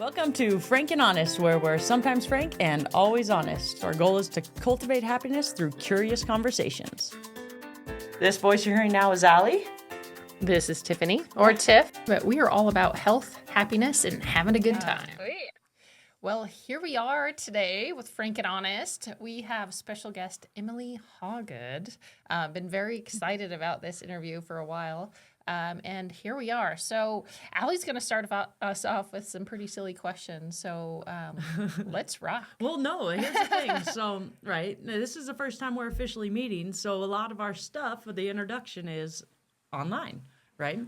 Welcome to Frank and Honest, where we're sometimes frank and always honest. Our goal is to cultivate happiness through curious conversations. This voice you're hearing now is Allie. This is Tiffany, or Tiff, but we are all about health, happiness, and having a good time. Sweet. Well, here we are today with Frank and Honest. We have special guest Emily Hawgood. Been very excited about this interview for a while. And here we are. So Allie's going to start us off with some pretty silly questions. So let's rock. Well, no, here's the thing. So, right, this is the first time we're officially meeting. So a lot of our stuff for the introduction is online, right?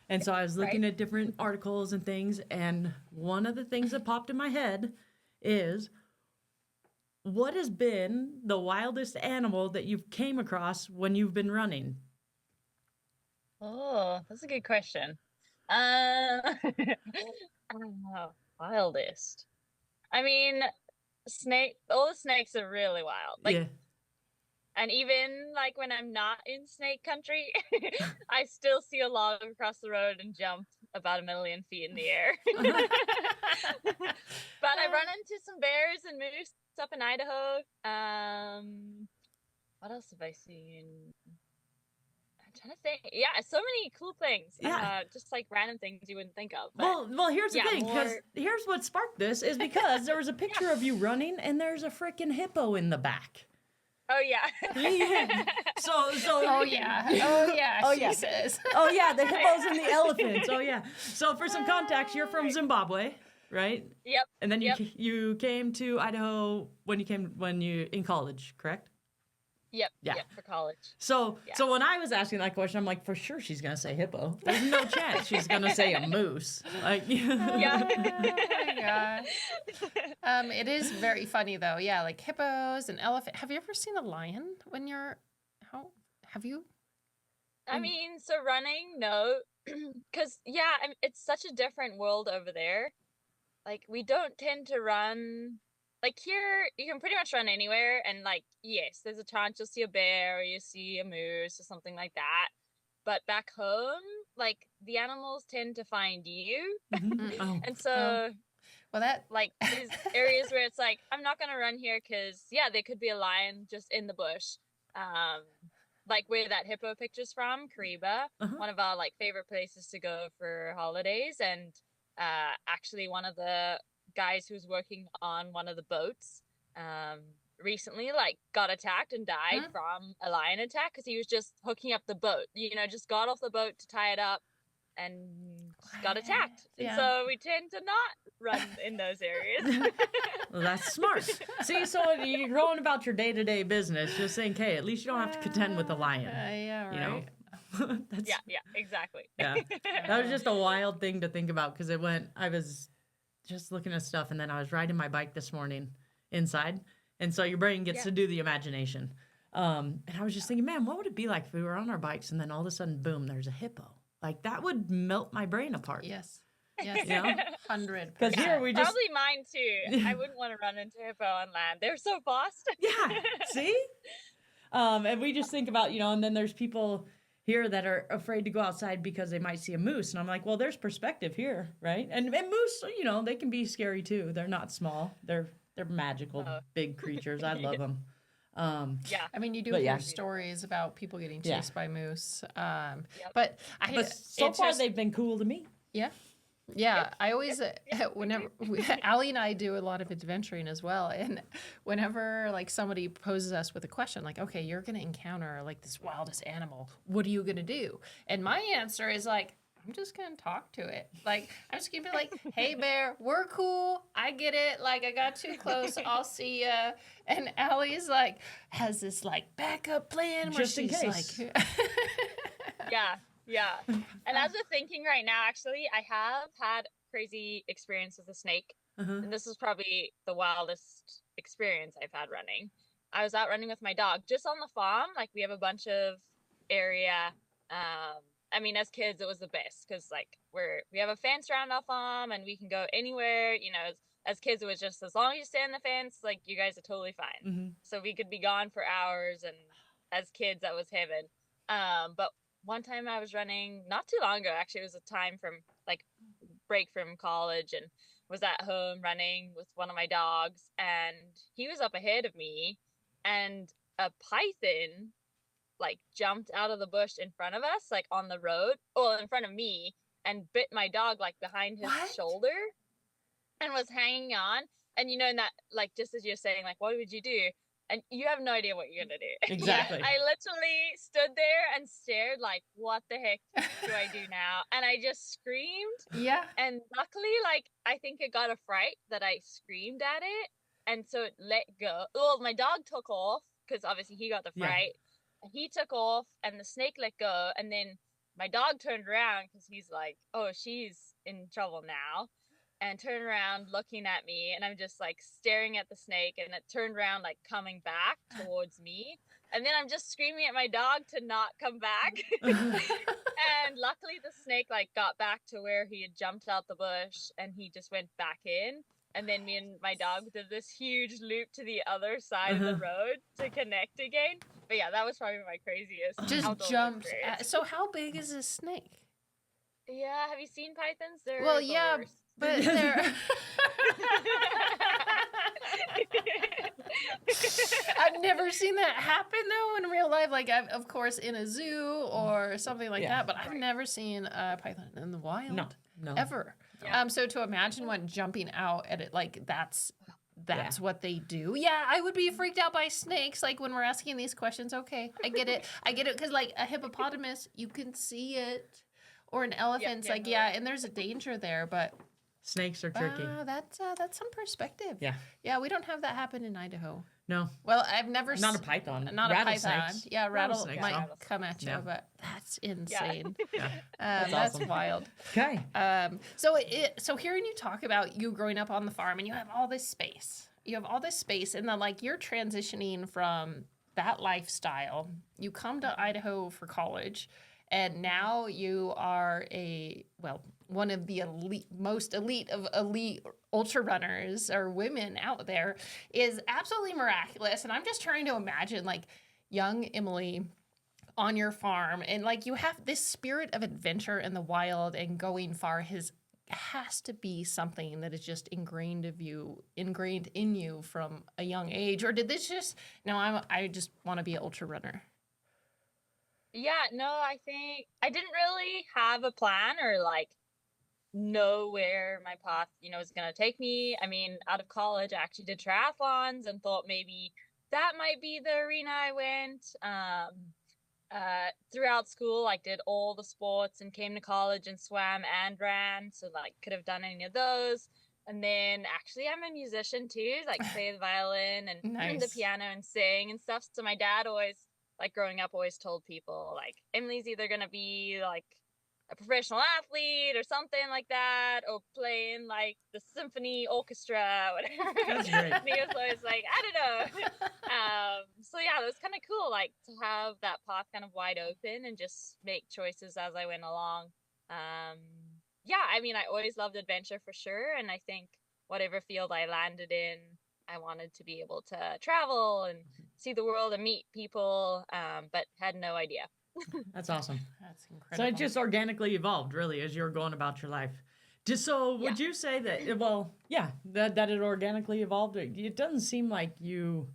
And so I was looking at different articles and things. And one of the things that popped in my head is, what has been the wildest animal that you've came across when you've been running? Oh, that's a good question. Wildest. I mean, all the snakes are really wild. Yeah. And even like when I'm not in snake country, I still see a log across the road and jump about 1,000,000 feet in the air. But I run into some bears and moose up in Idaho. What else have I seen? Trying to think. Yeah, so many cool things. Yeah. Just like random things you wouldn't think of. But Well, here's the thing, because here's what sparked this is because there was a picture of you running and there's a freaking hippo in the back. Oh yeah. So Oh, yeah. She says. Oh yeah, the hippos and the elephants. Oh yeah. So for some context, you're from Zimbabwe, right? Yep. And then you came to Idaho when you in college, correct? Yep. Yeah. Yep, for college. So when I was asking that question, I'm like, for sure she's gonna say hippo. There's no chance she's gonna say a moose. Like, Yeah. Oh my gosh. It is very funny though. Yeah, like hippos and elephant. Have you ever seen a lion when you're? Have you? I mean, so running, no, because it's such a different world over there. Like we don't tend to run. Like here, you can pretty much run anywhere, and like yes, there's a chance you'll see a bear or you see a moose or something like that. But back home, like the animals tend to find you, Oh. and so. Well, that Like these areas where it's like, I'm not gonna run here because there could be a lion just in the bush. Like where that hippo picture's from, Kariba, one of our like favorite places to go for holidays, and actually one of the guys who's working on one of the boats recently like got attacked and died from a lion attack because he was just hooking up the boat, just got off the boat to tie it up and got attacked. Yeah. And so we tend to not run in those areas. Well, that's smart. See, so you're going about your day-to-day business, just saying, hey, at least you don't have to contend with a lion. yeah, right. You know? That's, Yeah, exactly. yeah. That was just a wild thing to think about because I was just looking at stuff and then I was riding my bike this morning inside. And so your brain gets to do the imagination. And I was just thinking, man, what would it be like if we were on our bikes and then all of a sudden, boom, there's a hippo? Like that would melt my brain apart. Yes. You know? 100%. Because here we just... Probably mine too. I wouldn't want to run into hippo on land. They're so fast. Yeah, see? And we just think about, and then there's people here that are afraid to go outside because they might see a moose. And I'm like, well, there's perspective here, right? And moose, they can be scary too. They're not small. They're magical, big creatures. I love them. I mean, you do hear stories about people getting chased by moose. But so far they've been cool to me. Yeah. Yeah, I always, whenever, Allie and I do a lot of adventuring as well, and whenever, like, somebody poses us with a question, like, okay, you're going to encounter, like, this wildest animal, what are you going to do? And my answer is, like, I'm just going to talk to it. Like, I'm just going to be like, hey, bear, we're cool. I get it. Like, I got too close. I'll see ya. And Allie's, like, has this, like, backup plan where just in she's case. like... Yeah. And as we're thinking right now, actually, I have had crazy experience with a snake. And this is probably the wildest experience I've had running. I was out running with my dog just on the farm. Like we have a bunch of area. I mean, as kids, it was the best because like we have a fence around our farm and we can go anywhere. As kids, it was just as long as you stay on the fence, like you guys are totally fine. So we could be gone for hours, and as kids, that was heaven. But one time I was running not too long ago, actually. It was a time from like break from college, and was at home running with one of my dogs, and he was up ahead of me, and a python like jumped out of the bush in front of us, like on the road, or in front of me, and bit my dog like behind his What? shoulder, and was hanging on. And you know, in that, like, just as you're saying, like, what would you do? And you have no idea what you're gonna do. Exactly. I literally stood there and stared, like, what the heck do I do now? And I just screamed. Yeah. And luckily, like, I think it got a fright that I screamed at it, and so it let go. Well, my dog took off because obviously he got the fright. Yeah. He took off, and the snake let go, and then my dog turned around because he's like, "Oh, she's in trouble now." And turned around looking at me, and I'm just like staring at the snake, and it turned around like coming back towards me, and then I'm just screaming at my dog to not come back. And luckily the snake like got back to where he had jumped out the bush, and he just went back in, and then me and my dog did this huge loop to the other side of the road to connect again. But yeah, that was probably my craziest. Just jumped. So how big is this snake? Yeah, have you seen pythons? They're well, yeah. worst. But they're... I've never seen that happen though in real life. Like, of course, in a zoo or something like that. But I've never seen a python in the wild. No. Ever. Yeah. So to imagine one jumping out at it, like that's what they do. Yeah, I would be freaked out by snakes. Like when we're asking these questions. Okay, I get it. Because like a hippopotamus, you can see it, or an elephant's and there's a danger there, but. Snakes are tricky. That's some perspective. Yeah. Yeah, we don't have that happen in Idaho. No. Well, I've never Not a python. Not a python. Yeah, rattlesnakes might come at you, but that's insane. Yeah. That's awesome. wild. Okay. So hearing you talk about you growing up on the farm and you have all this space. And then like you're transitioning from that lifestyle. You come to Idaho for college, and now you are one of the most elite of elite ultra runners or women out there is absolutely miraculous. And I'm just trying to imagine like young Emily on your farm, and like you have this spirit of adventure in the wild and going far has to be something that is just ingrained in you from a young age. Or did this just I just want to be an ultra runner? Yeah, no, I think I didn't really have a plan or like know where my path, was going to take me. I mean, out of college, I actually did triathlons and thought maybe that might be the arena I went. Throughout school, I did all the sports and came to college and swam and ran. So like could have done any of those. And then actually I'm a musician too, like play the violin and Nice. the piano and sing and stuff. So my dad always, like growing up, always told people like Emily's either going to be like a professional athlete or something like that, or playing like the symphony orchestra, whatever. That's great. And he was always like, I don't know. So yeah, it was kind of cool, like to have that path kind of wide open and just make choices as I went along. Yeah, I mean, I always loved adventure for sure, and I think whatever field I landed in, I wanted to be able to travel and see the world and meet people, but had no idea. That's awesome. That's incredible. So it just organically evolved, really, as you were going about your life. Would you say that, that it organically evolved? It doesn't seem like you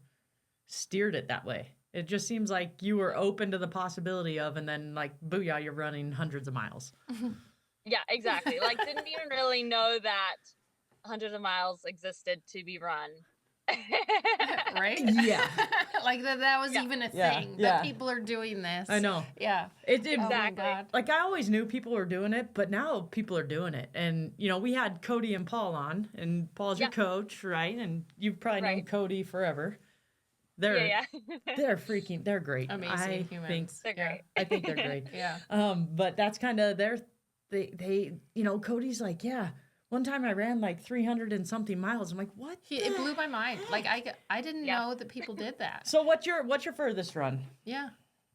steered it that way. It just seems like you were open to the possibility of, and then like, booyah, you're running hundreds of miles. Yeah, exactly. Like, didn't even really know that hundreds of miles existed to be run. Right? Yeah. Like that was even a thing that people are doing this. I know. Yeah. Exactly. Oh Like I always knew people were doing it, but now people are doing it. And, we had Cody and Paul on, and Paul's your coach, right? And you've probably known Cody forever. They're they're great. Amazing humans. They're great. I think they're great. Yeah. But that's kind of they Cody's like, one time I ran like 300 and something miles. I'm like, what? It blew my mind. Like I didn't know that people did that. So what's your furthest run? Yeah.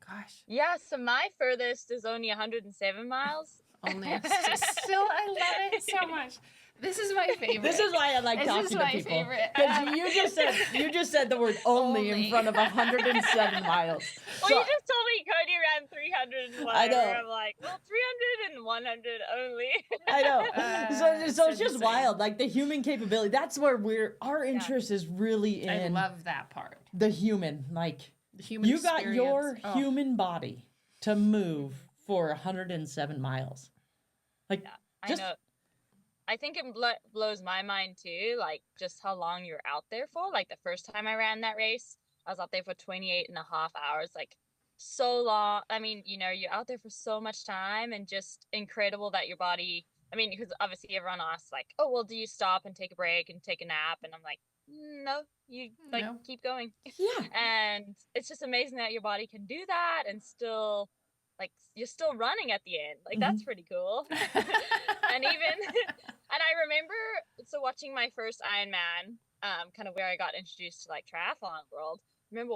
Gosh. Yeah, so my furthest is only 107 miles. Only still I love it so much. This is my favorite. This is why I like This talking is to my people. favorite. Because you just said the word only in front of 107 miles. Well, So- you just told me Cody ran 300 and whatever. I know. I'm like, well, 300 and 100 only. I know. So it's just insane. wild. Like the human capability. That's where our interest is really I in love that part. the human. Like The human you got your experience. Oh. human body to move for 107 miles. Like I just know. I think it blows my mind too, like just how long you're out there for. Like the first time I ran that race, I was out there for 28 and a half hours, like so long. I mean, you know, you're out there for so much time and just incredible that your body, I mean, because obviously everyone asks like, oh, well, do you stop and take a break and take a nap? And I'm like, no, you like No. keep going. yeah. And it's just amazing that your body can do that and still like you're still running at the end. Like that's pretty cool. And even and I remember so watching my first Ironman, kind of where I got introduced to like triathlon world. I remember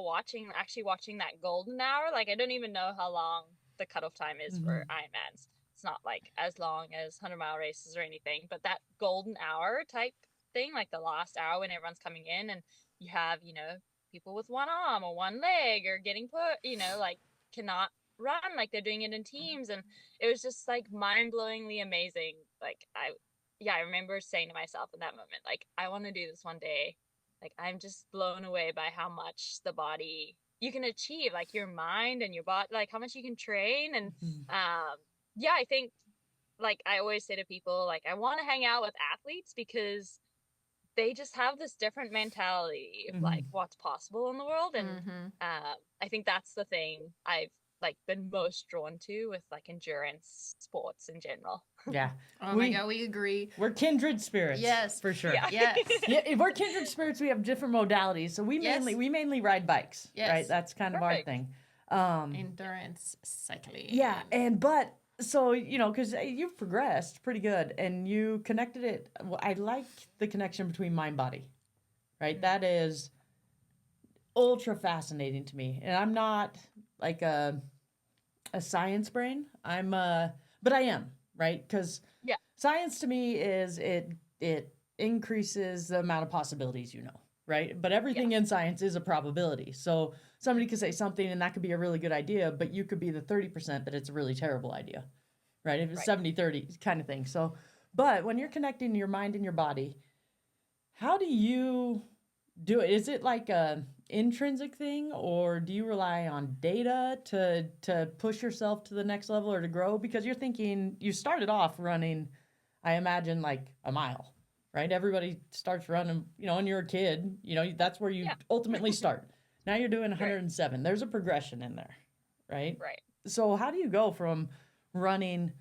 actually watching that golden hour. Like I don't even know how long the cutoff time is for Ironmans. It's not like as long as 100-mile races or anything, but that golden hour type thing, like the last hour when everyone's coming in and you have, you know, people with one arm or one leg or getting put, you know, like cannot run, like they're doing it in teams. And it was just like mind-blowingly amazing. Like I remember saying to myself in that moment, like, I want to do this one day. Like I'm just blown away by how much the body you can achieve, like your mind and your body, like how much you can train. And yeah, I think like I always say to people, like I want to hang out with athletes because they just have this different mentality of like what's possible in the world. And I think that's the thing I've like been most drawn to with like endurance sports in general. Yeah. Oh my God, we agree. We're kindred spirits. Yes. For sure. Yeah. Yes. Yeah, if we're kindred spirits, we have different modalities. So we Yes. mainly ride bikes, Yes. right? That's kind of our Perfect. thing. Endurance cycling. Yeah, but so you know, because you've progressed pretty good, and you connected it. Well, I like the connection between mind body, right? That is ultra fascinating to me, and I'm not like a science brain. But I am, right? Because Yeah. science to me is it increases the amount of possibilities you know, right? But everything in science is a probability. So somebody could say something and that could be a really good idea, but you could be the 30% that it's a really terrible idea, right? If it's 70-30 kind of thing. So, but when you're connecting your mind and your body, how do you do it? Is it like a intrinsic thing, or do you rely on data to push yourself to the next level or to grow? Because you're thinking, you started off running, I imagine, like a mile, right? Everybody starts running, you know, when you're a kid, you know, that's where you ultimately start. Now you're doing 107. There's a progression in there, right? Right. So how do you go from running,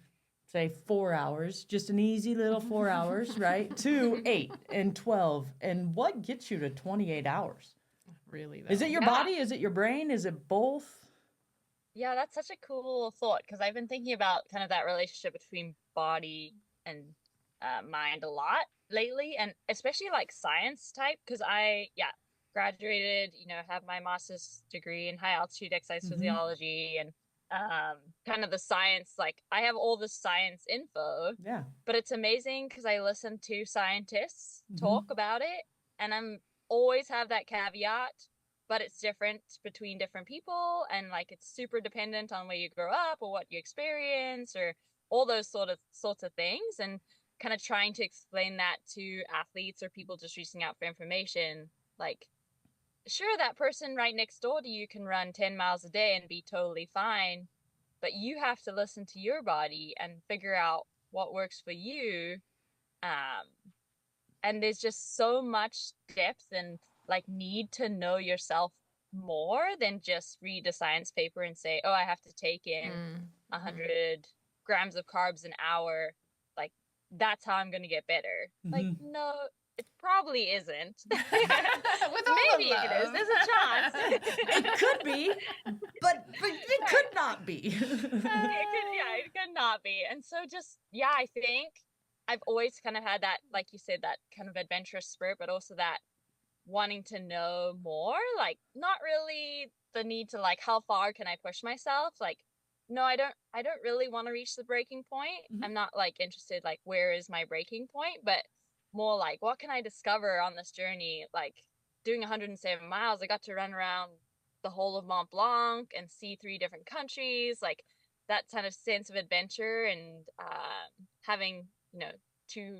say, 4 hours, just an easy little 4 hours, right, to 8 and 12? And what gets you to 28 hours? Really, though. Is it your body? Is it your brain? Is it both? Yeah, that's such a cool thought because I've been thinking about kind of that relationship between body and mind a lot lately, and especially like science type because I graduated, you know, have my master's degree in high altitude exercise physiology and kind of the science. Like I have all the science info, Yeah. but it's amazing because I listen to scientists talk about it, and I'm always have that caveat, but it's different between different people, and like it's super dependent on where you grow up or what you experience or all those sorts of things, and kind of trying to explain that to athletes or people just reaching out for information. Like, sure, that person right next door to you can run 10 miles a day and be totally fine, but you have to listen to your body and figure out what works for you. And there's just so much depth and like need to know yourself more than just read a science paper and say, oh, I have to take in 100 grams of carbs an hour. Like that's how I'm going to get better. Like, no, it probably isn't. With all Maybe the it is. love. There's a chance. It could be, but it could not be. It could not be. And so just, I think I've always kind of had that, like you said, that kind of adventurous spirit, but also that wanting to know more, like not really the need to like, how far can I push myself? Like no, I don't really want to reach the breaking point. Mhm. I'm not like interested like where is my breaking point, but more like what can I discover on this journey? Like doing 107 miles, I got to run around the whole of Mont Blanc and see 3 different countries, like that kind of sense of adventure and having, you know, two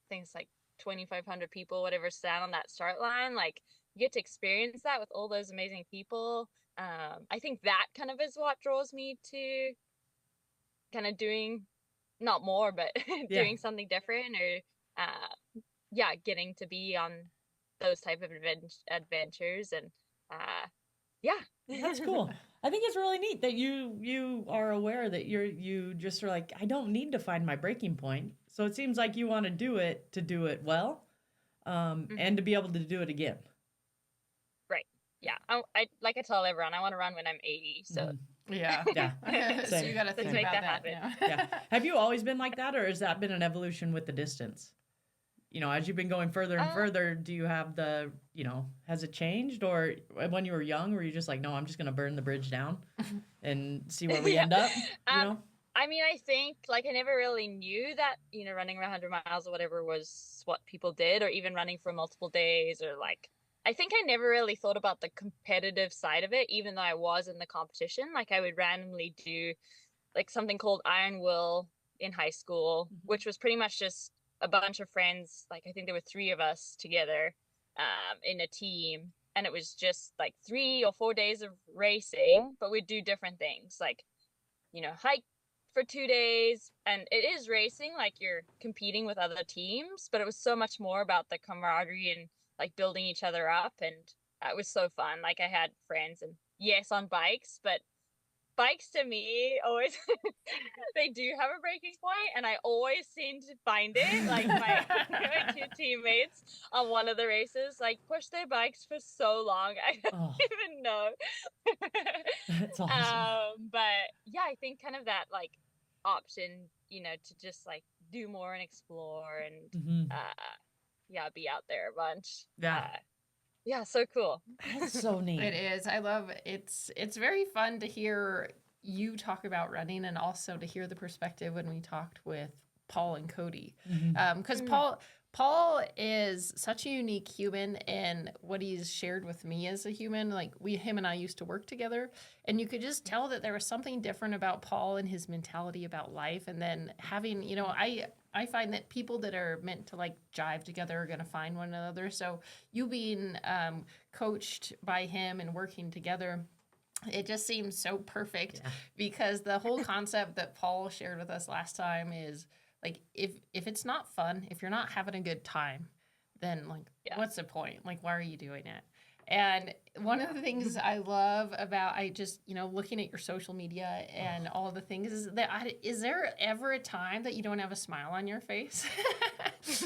things like 2,500 people, whatever, stand on that start line. Like you get to experience that with all those amazing people. I think that kind of is what draws me to kind of doing not more, but Yeah. doing something different or, yeah, getting to be on those type of adventures and, yeah. That's cool. I think it's really neat that you are aware that you just are like, I don't need to find my breaking point. So it seems like you want to do it well, and to be able to do it again. Right. Yeah. I like I tell everyone I want to run when I'm 80. So Mhm. Yeah. Yeah. So you got to Let's think make about that that. happen. Yeah. Yeah. Have you always been like that, or has that been an evolution with the distance? You know, as you've been going further and further, do you have has it changed? Or when you were young, were you just like, no, I'm just going to burn the bridge down and see where we Yeah. end up, you know? I mean, I think like I never really knew that, you know, running around 100 miles or whatever was what people did, or even running for multiple days, or like, I think I never really thought about the competitive side of it, even though I was in the competition. Like I would randomly do like something called Iron Will in high school, which was pretty much just a bunch of friends. Like I think there were 3 of us together in a team, and it was just like 3 or 4 days of racing, but we'd do different things, like, you know, hike for 2 days. And it is racing, like you're competing with other teams, but it was so much more about the camaraderie and like building each other up. And it was so fun. Like I had friends, and yes, on bikes, but bikes to me always they do have a breaking point, and I always seem to find it. Like my 2 teammates on one of the races like pushed their bikes for so long I don't Oh, even know. that's awesome. But yeah, I think kind of that like option, you know, to just like do more and explore and Hmm. yeah, be out there a bunch. Yeah, Yeah, so cool. that's so neat. It is. I love it's very fun to hear you talk about running, and also to hear the perspective when we talked with Paul and Cody. Because Paul is such a unique human, and what he's shared with me as a human, like him and I used to work together, and you could just tell that there was something different about Paul and his mentality about life. And then having, you know, I find that people that are meant to like jive together are going to find one another. So you being coached by him and working together, it just seems so perfect. Yeah. Because the whole concept that Paul shared with us last time is like, if it's not fun, if you're not having a good time, then like, what's the point? Like, why are you doing it? And one of the things I love about, I just, you know, looking at your social media and all of the things is that is there ever a time that you don't have a smile on your face?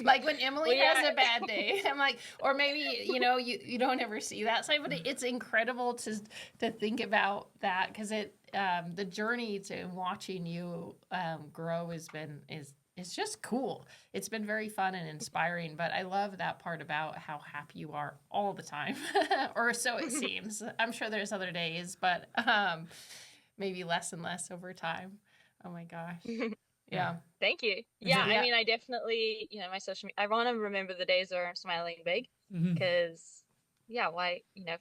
Like when Emily has a bad day, I'm like, or maybe, you know, you don't ever see that side, but it's incredible to think about that, because the journey to watching you grow it's just cool. It's been very fun and inspiring, but I love that part about how happy you are all the time, or so it seems. I'm sure there's other days, but maybe less and less over time. Oh my gosh. Yeah. Thank you. Yeah, I mean, I definitely, you know, my social media, I want to remember the days where I'm smiling big, because, yeah, why, you know,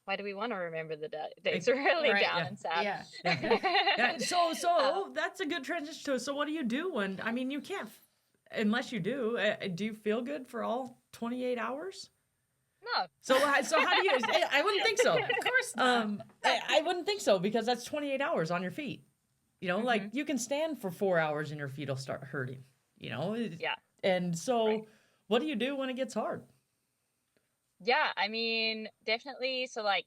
why do we want to remember the days are really down and sad? Yeah. So that's a good transition. So what do you do when, I mean, you can't, unless you do you feel good for all 28 hours? No. So how do you, I wouldn't think so. Of course not. I wouldn't think so, because that's 28 hours on your feet. You know, like you can stand for 4 hours and your feet will start hurting, you know? Yeah. And so what do you do when it gets hard? Yeah, I mean, definitely. So like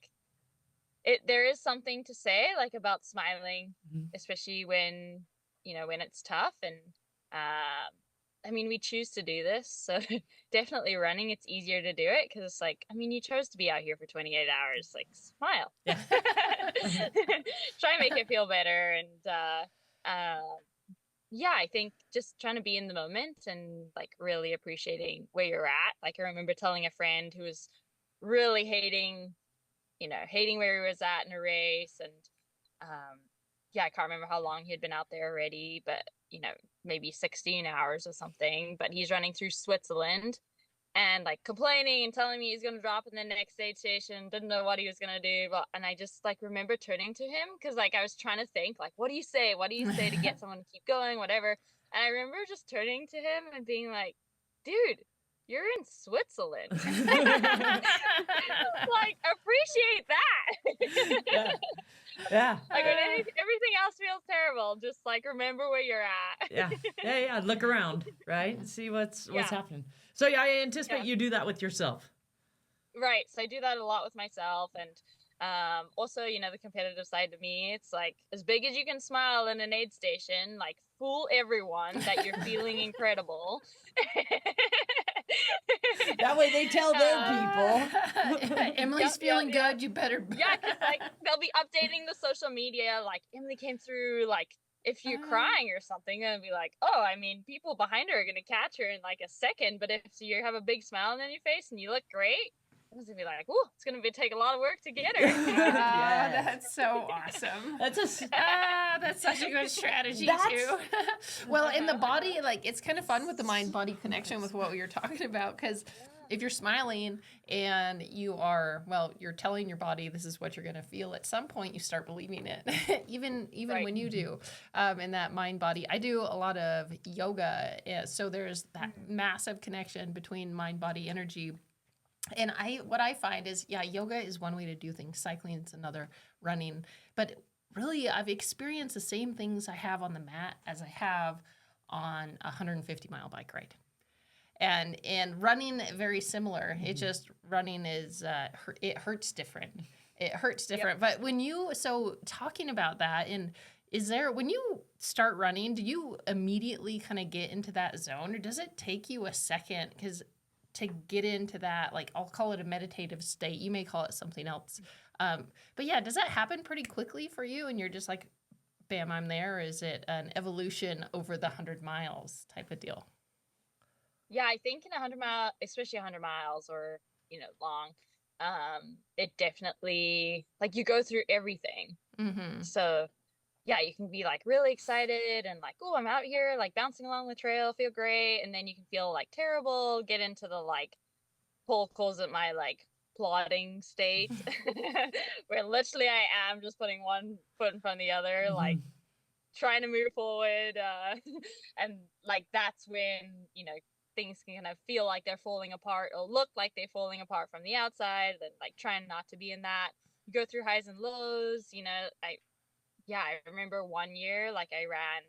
there is something to say like about smiling, especially when, you know, when it's tough. And I mean, we choose to do this, so definitely running, it's easier to do it, because it's like, I mean, you chose to be out here for 28 hours, like smile. Yeah. Try and make it feel better. And yeah, I think just trying to be in the moment and like really appreciating where you're at. Like I remember telling a friend who was really hating where he was at in a race, and yeah, I can't remember how long he had been out there already, but maybe 16 hours or something. But he's running through Switzerland and like complaining and telling me he's going to drop in the next aid station, didn't know what he was going to do. And I just like remember turning to him because like I was trying to think like, what do you say? What do you say to get someone to keep going, whatever. And I remember just turning to him and being like, dude, you're in Switzerland. Like, appreciate that. Yeah. Yeah. Like when everything else feels terrible, just like remember where you're at. Yeah. Yeah. Look around, right? See what's happening. So yeah, I anticipate you do that with yourself. Right. So I do that a lot with myself, and also, the competitive side to me, it's like as big as you can smile in an aid station, like fool everyone that you're feeling incredible. That way they tell their people. Emily's feeling good. You better. Yeah, because like they'll be updating the social media, like Emily came through, like if you're crying or something, and be like, oh, I mean, people behind her are gonna catch her in like a second, but if you have a big smile on your face and you look great, it's gonna be like, oh, it's gonna take a lot of work to get her. Yes. That's so awesome. That's such a good strategy too. Well, in the body, like it's kind of fun with the mind-body connection with what we were talking about, because if you're smiling and you're telling your body this is what you're going to feel, at some point you start believing it, even right. When you do. In that mind body, I do a lot of yoga. So there's that massive connection between mind body energy. And what I find is, yoga is one way to do things. Cycling is another, running. But really, I've experienced the same things I have on the mat as I have on a 150-mile bike ride. And running, very similar. It just, running is, it hurts different. It hurts different. Yep. But talking about that, and when you start running, do you immediately kind of get into that zone, or does it take you a second? Because to get into that, like, I'll call it a meditative state. You may call it something else. But yeah, does that happen pretty quickly for you? And you're just like, bam, I'm there? Or is it an evolution over the 100 miles type of deal? Yeah, I think in 100 miles, especially 100 miles or, long, it definitely, like, you go through everything. Mm-hmm. So, yeah, you can be, like, really excited and, like, oh, I'm out here, like, bouncing along the trail, feel great. And then you can feel, like, terrible, get into the, like, Paul calls it my, like, plodding state, where literally I am just putting one foot in front of the other, like, trying to move forward. And, like, that's when, things can kind of feel like they're falling apart or look like they're falling apart from the outside, and like trying not to be in that. You go through highs and lows, I remember one year, like I ran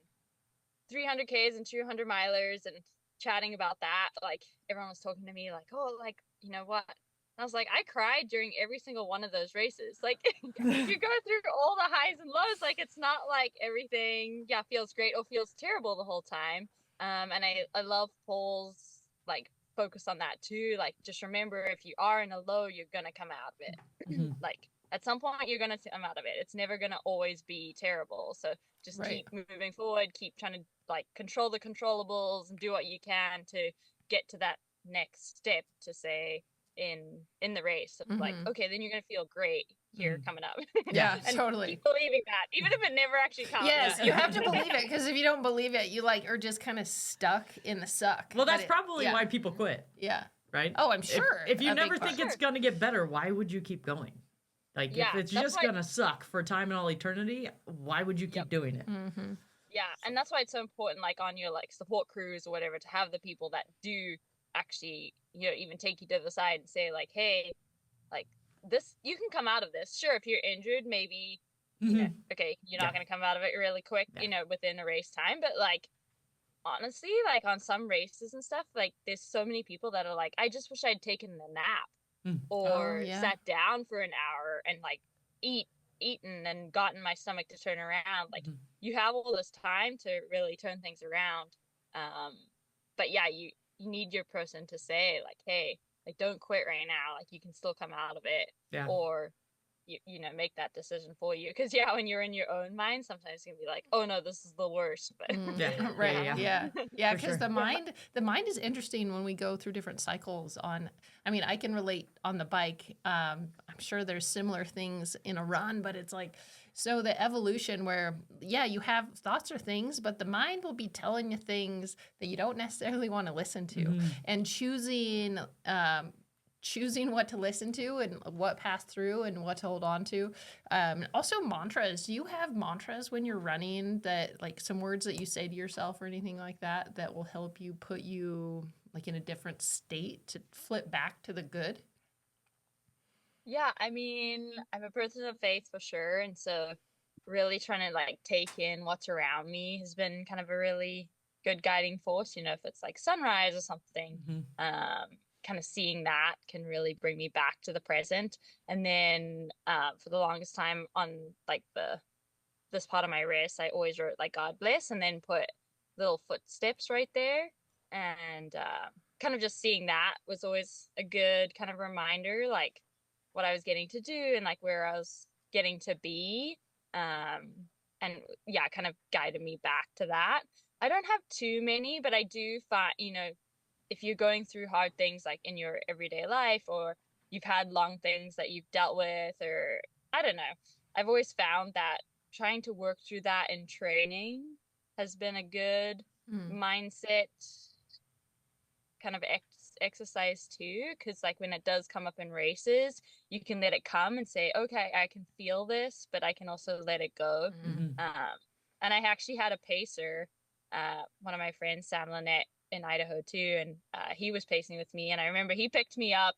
300Ks and 200 milers and chatting about that. Like everyone was talking to me like, oh, like, you know what? And I was like, I cried during every single one of those races. Like you go through all the highs and lows. Like it's not like everything, feels great or feels terrible the whole time. And I love Paul's like focus on that too. Like just remember, if you are in a low, you're gonna come out of it. Mm-hmm. Like at some point you're gonna come out of it. It's never gonna always be terrible. So just keep moving forward, keep trying to like control the controllables and do what you can to get to that next step to say in the race. So like, okay, then you're gonna feel great here coming up. Yeah, and totally. Keep believing that, even if it never actually comes. Yes, you have to believe it, because if you don't believe it, you like are just kind of stuck in the suck. Well, that's probably why people quit. Yeah. Right? Oh, I'm sure. If you never think it's gonna get better, why would you keep going? Like if it's just gonna suck for time and all eternity, why would you keep doing it? Mm-hmm. Yeah, and that's why it's so important, like on your like support crews or whatever, to have the people that do actually, even take you to the side and say like, hey, like this, you can come out of this. Sure, if you're injured, maybe, okay, you're not going to come out of it really quick, within a race time. But like, honestly, like on some races and stuff, like there's so many people that are like, I just wish I'd taken a nap or sat down for an hour and like eaten and gotten my stomach to turn around. Like you have all this time to really turn things around. But yeah, you need your person to say like, hey, like don't quit right now. Like you can still come out of it, or make that decision for you. Because when you're in your own mind, sometimes it's gonna be like, oh no, this is the worst. But because the mind is interesting when we go through different cycles. I can relate on the bike. I'm sure there's similar things in a run, but it's like So the evolution where, yeah, you have thoughts or things, but the mind will be telling you things that you don't necessarily want to listen to, and choosing what to listen to and what passed through and what to hold on to. Also mantras. Do you have mantras when you're running, that like some words that you say to yourself or anything like that that will help you put you like in a different state to flip back to the good? Yeah, I mean, I'm a person of faith for sure, and so really trying to like take in what's around me has been kind of a really good guiding force. You know, if it's like sunrise or something, kind of seeing that can really bring me back to the present. And then for the longest time on like this part of my wrist, I always wrote like God bless, and then put little footsteps right there, and kind of just seeing that was always a good kind of reminder, like what I was getting to do and like where I was getting to be. And yeah, kind of guided me back to that. I don't have too many, but I do find, you know, if you're going through hard things like in your everyday life, or you've had long things that you've dealt with, or I don't know, I've always found that trying to work through that in training has been a good mindset kind of exercise too, because like when it does come up in races, you can let it come and say, okay, I can feel this, but I can also let it go. And I actually had a pacer, one of my friends, Sam Lynette, in Idaho too, and he was pacing with me, and I remember he picked me up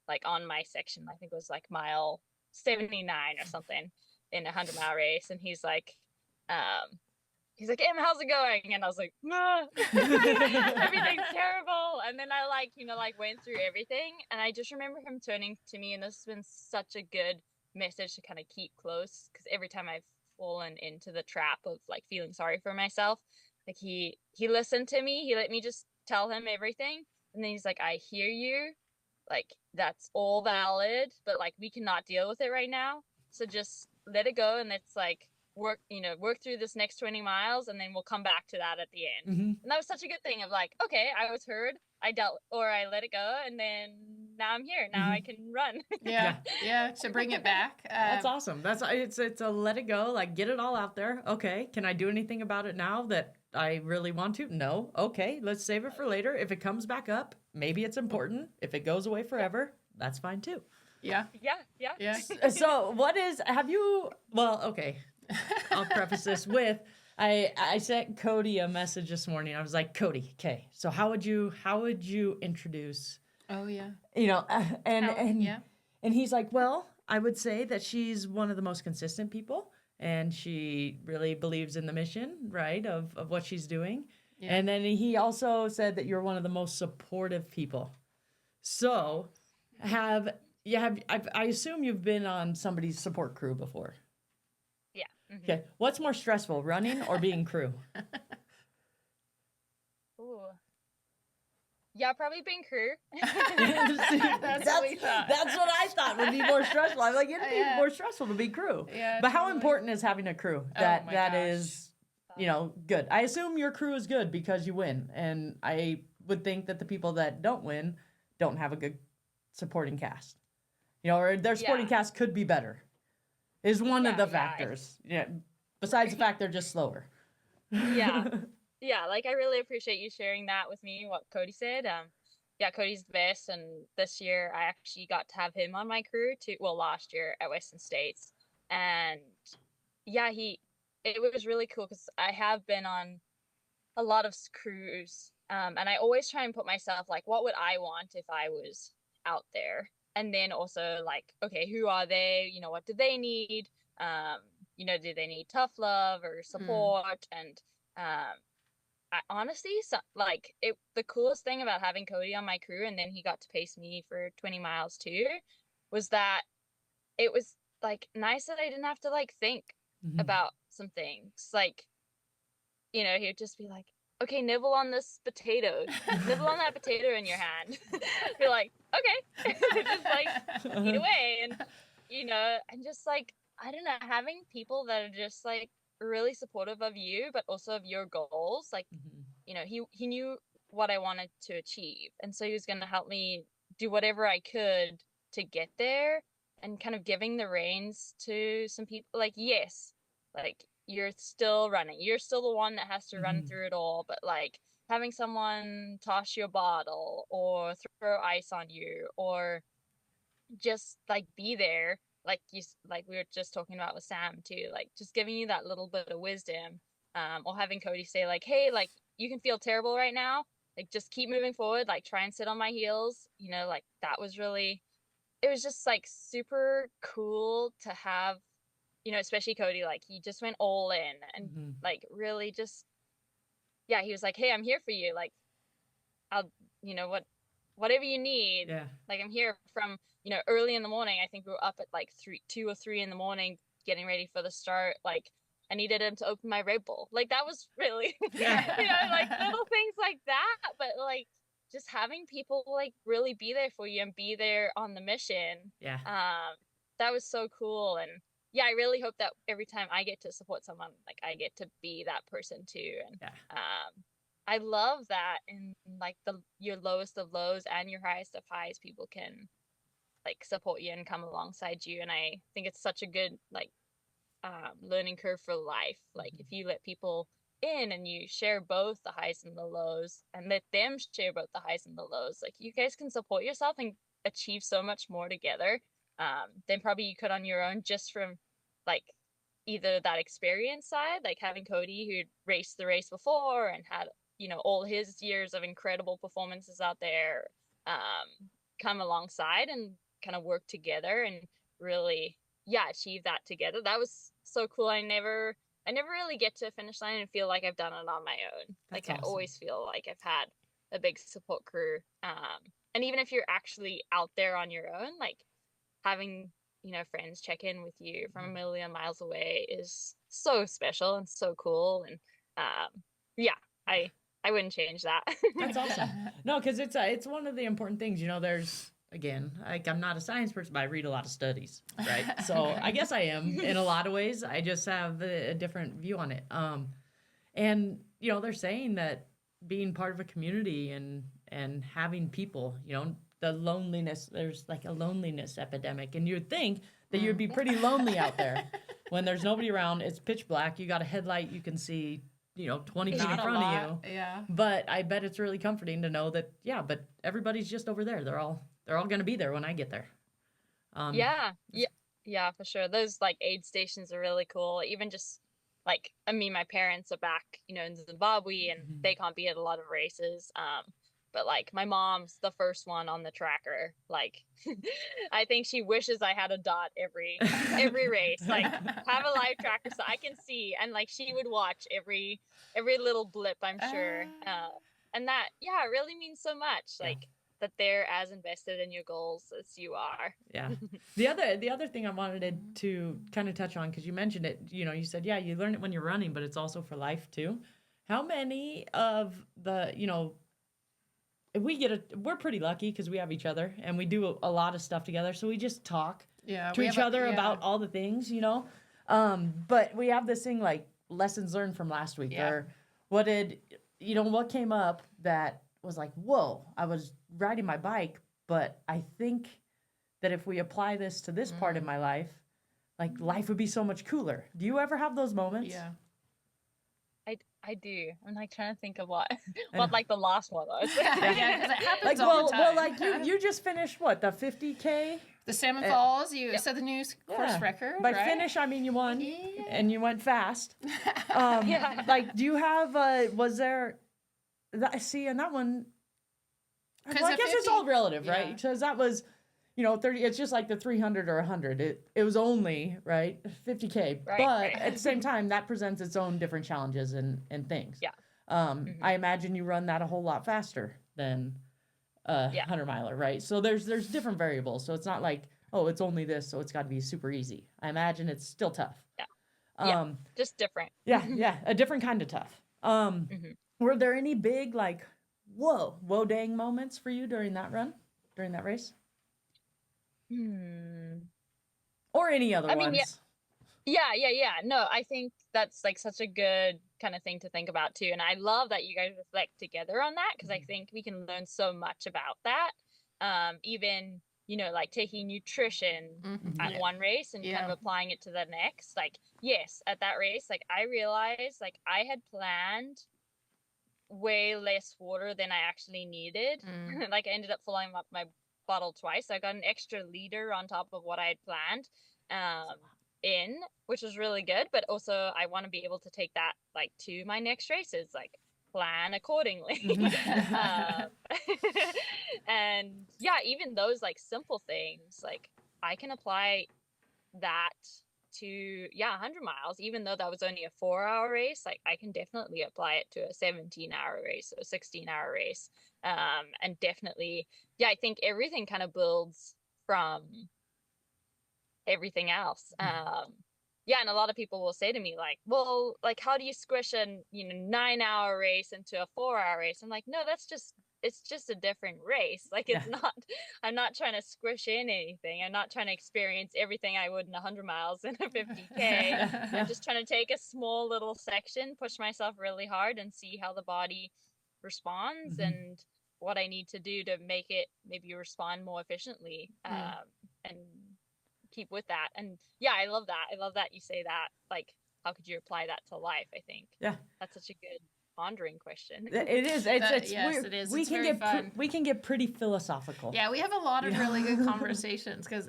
like on my section, I think it was like mile 79 or something in a 100-mile race, and he's like, Em, how's it going? And I was like, nah. Everything's terrible. And then I like, you know, like went through everything. And I just remember him turning to me, and this has been such a good message to kind of keep close. Because every time I've fallen into the trap of like feeling sorry for myself, like he listened to me. He let me just tell him everything. And then he's like, I hear you. Like, that's all valid, but like we cannot deal with it right now. So just let it go. And it's like, work through this next 20 miles, and then we'll come back to that at the end. And that was such a good thing of like, okay, I was heard, I dealt, or I let it go, and then now I'm here, now I can run. Yeah, to bring it back. That's awesome. It's a let it go, like get it all out there. Okay, can I do anything about it now that I really want to? No. Okay, let's save it for later. If it comes back up, maybe it's important. If it goes away forever, that's fine too. Yeah. So okay, I'll preface this with, I sent Cody a message this morning. I was like, Cody, okay, so how would you introduce? Oh yeah. You know, and he's like, well, I would say that she's one of the most consistent people, and she really believes in the mission, right, of what she's doing. Yeah. And then he also said that you're one of the most supportive people. So, I assume you've been on somebody's support crew before. Yeah. Okay. What's more stressful, running or being crew? Ooh. Yeah, probably being crew. That's what we thought. That's what I thought would be more stressful. I'm like, it'd be more stressful to be crew. Yeah, but how important is having a crew that is, you know, good? I assume your crew is good because you win, and I would think that the people that don't win don't have a good supporting cast. You know, or their supporting cast could be better. Is one of the factors. Yeah. Besides the fact they're just slower. Yeah, like I really appreciate you sharing that with me, what Cody said. Yeah, Cody's the best, and this year I actually got to have him on my crew too. Well, last year at Western States. And yeah, it was really cool because I have been on a lot of crews. And I always try and put myself like, what would I want if I was out there? And then also like, okay, who are they? You know, what do they need? You know, do they need tough love or support? And I honestly, like the coolest thing about having Cody on my crew, and then he got to pace me for 20 miles too, was that it was like nice that I didn't have to like think about some things. Like, you know, he'd just be like, okay, nibble on this potato, nibble on that potato in your hand. Be like, okay, just like eat away. And, you know, and just like, I don't know, having people that are just like really supportive of you, but also of your goals. Like, you know, he knew what I wanted to achieve. And so he was going to help me do whatever I could to get there. and kind of giving the reins to some people. Like, yes, like you're still running, you're still the one that has to run through it all, but like having someone toss you a bottle or throw ice on you, or just like be there, like like we were just talking about with Sam too, like just giving you that little bit of wisdom, or having Cody say like, hey, like you can feel terrible right now, like just keep moving forward, like try and sit on my heels, you know, like that was really, it was just like super cool to have, you know, especially Cody, like he just went all in and like really just, yeah, he was like, hey, I'm here for you, like I'll, you know, whatever you need. Yeah. Like I'm here from, you know, early in the morning. I think we were up at like 2 or 3 in the morning getting ready for the start. Like I needed him to open my Red Bull. Like that was really, you know, like little things like that. But like just having people like really be there for you and be there on the mission. Yeah. That was so cool. And yeah, I really hope that every time I get to support someone, like I get to be that person too. And I love that in like your lowest of lows and your highest of highs, people can like support you and come alongside you. And I think it's such a good like learning curve for life. Like if you let people in and you share both the highs and the lows and let them share both the highs and the lows, like you guys can support yourself and achieve so much more together than probably you could on your own, just from like either that experience side, like having Cody who'd raced the race before and had, you know, all his years of incredible performances out there, come alongside and kind of work together and really, achieve that together. That was so cool. I never really get to a finish line and feel like I've done it on my own. That's like awesome. I always feel like I've had a big support crew. And even if you're actually out there on your own, like having, you know, friends check in with you from a million miles away is so special and so cool. And I wouldn't change that. That's awesome. No, because it's one of the important things. You know, there's, again, like I'm not a science person, but I read a lot of studies, right? So I guess I am in a lot of ways. I just have a different view on it. And you know, they're saying that being part of a community and having people, you know, the loneliness, there's like a loneliness epidemic, and you'd think that you'd be pretty lonely out there when there's nobody around. It's pitch black. You got a headlight you can see, you know, 20 feet in Not a front lot, of you. yeah. But I bet it's really comforting to know that, but everybody's just over there. They're all going to be there when I get there. Yeah, for sure. Those like aid stations are really cool. Even just like, I mean, my parents are back, you know, in Zimbabwe, and they can't be at a lot of races. But like my mom's the first one on the tracker. Like, I think she wishes I had a dot every race. Like, have a live tracker so I can see, and like she would watch every little blip, I'm sure. And that, it really means so much. Like that they're as invested in your goals as you are. Yeah. The other thing I wanted to kind of touch on, because you mentioned it, you know, you said, you learn it when you're running, but it's also for life too. How many of the, you know, we're pretty lucky because we have each other and we do a lot of stuff together. So we just talk to each other about all the things, you know. But we have this thing like lessons learned from last week, or what came up that was like, whoa, I was riding my bike, but I think that if we apply this to this part of my life, like life would be so much cooler. Do you ever have those moments? Yeah. I do. I'm like trying to think of what like the last one was. Yeah, because it happens Like, all the time. well, like you just finished what, the 50K? The Salmon Falls, you set the new course record, By right? finish, I mean you won, and you went fast. Yeah. Like, do you have? Was there? And that one. Well, I guess it's all relative, right? Because that was, you know, 30. It's just like the 300 or 100. It was only right 50K, but at the same time, that presents its own different challenges and things. Yeah. I imagine you run that a whole lot faster than a 100-miler, right? So there's different variables. So it's not like, oh, it's only this, so it's got to be super easy. I imagine it's still tough. Yeah. Just different. A different kind of tough. Were there any big like, whoa dang moments for you during that race? Or any other ones? Yeah. No, I think that's like such a good kind of thing to think about too. And I love that you guys reflect together on that, because I think we can learn so much about that. Even, like taking nutrition at one race and kind of applying it to the next. Like, yes, at that race, like I realized like I had planned way less water than I actually needed. Like I ended up filling up my bottle twice. So I got an extra liter on top of what I had planned which was really good. But also I want to be able to take that like to my next races, like plan accordingly. And yeah, even those like simple things, like I can apply that to 100 miles, even though that was only a 4-hour race. Like I can definitely apply it to a 17-hour race or 16-hour race. And definitely, I think everything kind of builds from everything else. And a lot of people will say to me like, well, like how do you squish a 9-hour race into a 4-hour race? I'm like, no, it's just a different race. Like it's not, I'm not trying to squish in anything. I'm not trying to experience everything I would in 100 miles in a 50K. I'm just trying to take a small little section, push myself really hard and see how the body responds and what I need to do to make it maybe respond more efficiently. And keep with that. And I love that you say that. Like, how could you apply that to life? I think that's such a good pondering question. It is. Yes, it is. It's very fun. We can get pretty philosophical. Yeah, we have a lot of really good conversations because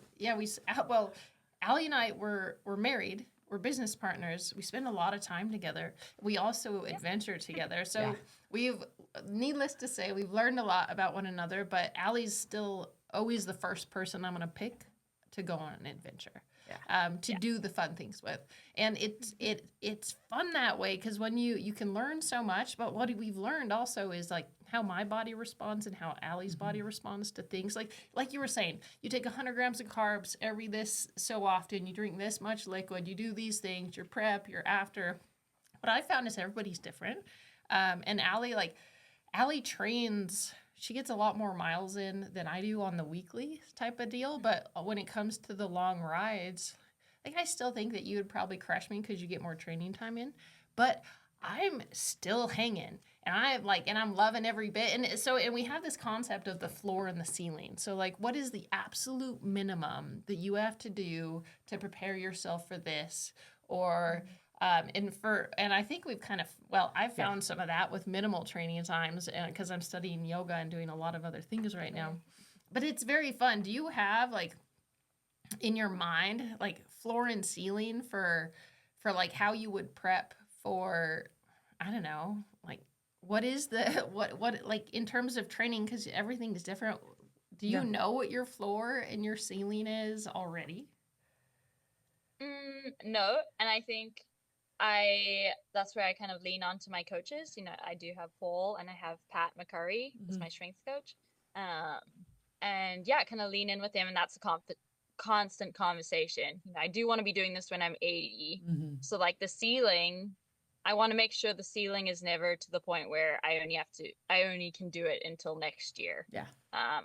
Allie and I were married. We're business partners. We spend a lot of time together. We also adventure together. So we've, needless to say, we've learned a lot about one another. But Allie's still always the first person I'm going to pick to go on an adventure, to do the fun things with. And it's fun that way because when you can learn so much, but what we've learned also is like how my body responds and how Allie's body responds to things. Like you were saying, you take 100 grams of carbs every this so often, you drink this much liquid, you do these things, your prep, your after. What I found is everybody's different. And Allie trains. She gets a lot more miles in than I do on the weekly type of deal. But when it comes to the long rides, like I still think that you would probably crush me because you get more training time in. But I'm still hanging, and I'm loving every bit. And we have this concept of the floor and the ceiling. So like, what is the absolute minimum that you have to do to prepare yourself for this? Or and I think we've I've found some of that with minimal training times because I'm studying yoga and doing a lot of other things right now. But it's very fun. Do you have like in your mind like floor and ceiling for like how you would prep for, I don't know, like what is the what like in terms of training, because everything is different. Do you know what your floor and your ceiling is already? No, and I think that's where I kind of lean on to my coaches. I do have Paul and I have Pat McCurry as my strength coach. And kind of lean in with them, and that's a constant conversation. I do want to be doing this when I'm 80. So like the ceiling, I want to make sure the ceiling is never to the point where I only can do it until next year.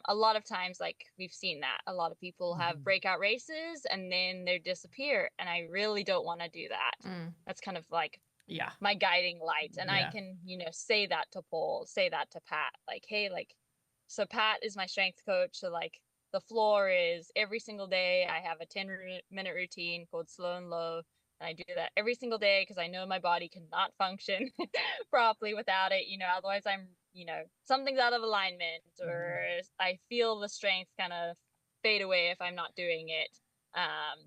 A lot of times, like we've seen that a lot of people have breakout races and then they disappear, and I really don't want to do that. That's kind of like my guiding light. And I can say that to Paul, say that to Pat, like, hey, like, so Pat is my strength coach, so like the floor is every single day I have a 10-minute routine called slow and low. And I do that every single day because I know my body cannot function properly without it. Otherwise I'm, something's out of alignment, or I feel the strength kind of fade away if I'm not doing it.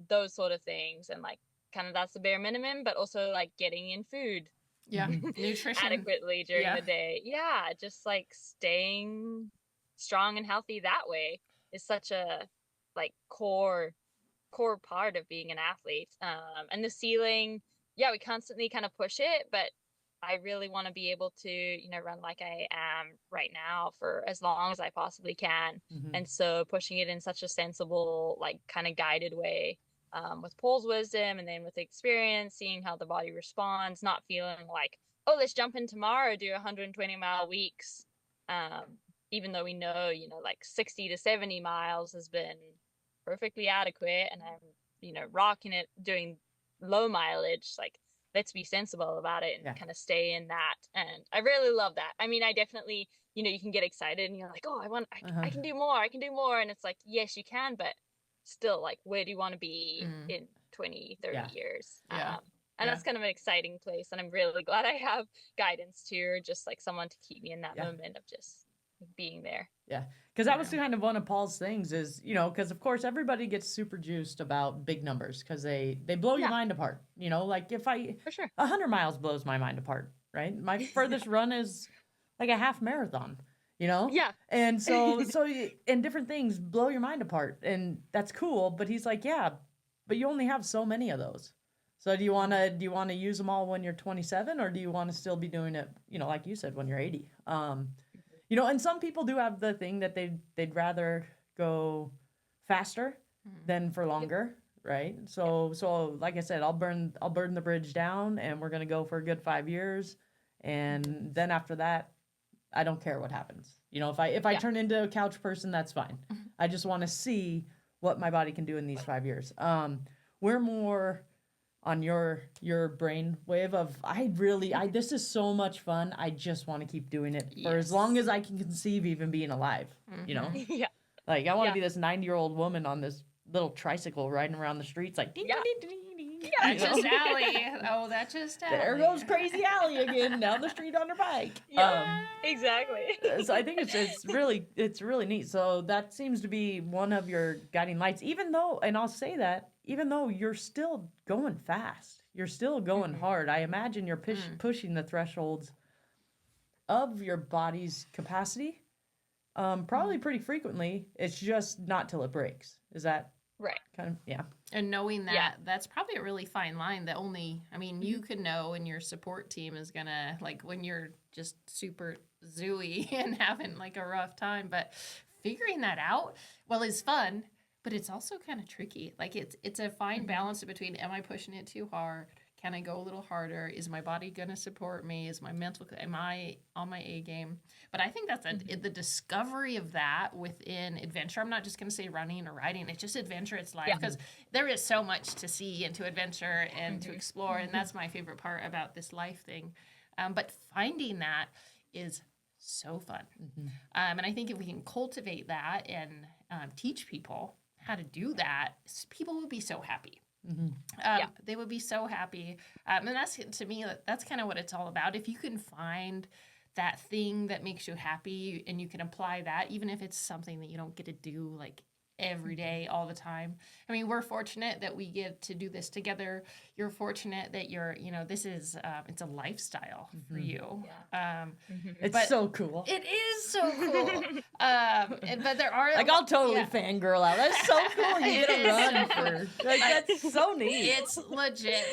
Those sort of things. And like, kind of that's the bare minimum, but also like getting in food. Nutrition. Adequately during the day. Just like staying strong and healthy that way is such a like core part of being an athlete. And the ceiling, we constantly kind of push it, but I really want to be able to run like I am right now for as long as I possibly can. And so pushing it in such a sensible, like kind of guided way, with Paul's wisdom and then with experience, seeing how the body responds, not feeling like, oh, let's jump in tomorrow, do 120-mile weeks, even though we know like 60 to 70 miles has been perfectly adequate, and I'm rocking it doing low mileage. Like let's be sensible about it and Yeah. kind of stay in that. And I really love that. I mean, I definitely, you can get excited and you're like, oh, I can do more. I can do more. And it's like, yes, you can, but still, like, where do you want to be in 20, 30 years? Yeah. And that's kind of an exciting place. And I'm really glad I have guidance too, or just like someone to keep me in that moment of just being there. Yeah. Because that was kind of one of Paul's things is, because of course everybody gets super juiced about big numbers because they blow your mind apart. Like if For sure. 100 miles blows my mind apart, right? My furthest run is like a half marathon, Yeah. And so and different things blow your mind apart, and that's cool. But he's like, yeah, but you only have so many of those. So do you want to use them all when you're 27, or do you want to still be doing it, like you said, when you're 80? And some people do have the thing that they'd rather go faster than for longer, right? So like I said, I'll burn the bridge down, and we're gonna go for a good 5 years, and then after that, I don't care what happens. If I turn into a couch person, that's fine. I just want to see what my body can do in these 5 years. We're more on your brain wave of this is so much fun. I just want to keep doing it for as long as I can conceive even being alive. Yeah. Like I want to be this 90-year-old woman on this little tricycle riding around the streets like ding, ding, ding, ding, ding. That's just Allie. Oh, that's just Allie. There goes crazy Allie again down the street on her bike. Exactly. So I think it's really neat. So that seems to be one of your guiding lights, even though you're still going fast, you're still going hard. I imagine you're pushing the thresholds of your body's capacity, probably pretty frequently. It's just not till it breaks. Is that right? Kind of, yeah. And knowing that, that's probably a really fine line that you could know, and your support team is gonna, like, when you're just super zooey and having like a rough time, but figuring that out, is fun, but it's also kind of tricky. Like it's a fine balance between, am I pushing it too hard? Can I go a little harder? Is my body going to support me? Am I on my A game? But I think that's the discovery of that within adventure. I'm not just going to say running or riding. It's just adventure. It's life, because there is so much to see and to adventure and to explore. And that's my favorite part about this life thing. But finding that is so fun. And I think if we can cultivate that and teach people how to do that, people would be so happy. They would be so happy. And that's, to me, that's kind of what it's all about. If you can find that thing that makes you happy and you can apply that, even if it's something that you don't get to do like every day, all the time. I mean, we're fortunate that we get to do this together. You're fortunate that this is, it's a lifestyle for you. It's so cool. It is so cool. But there are, like, I'll totally fangirl out. That's so cool. You get a run for, like, that's so neat. It's legit.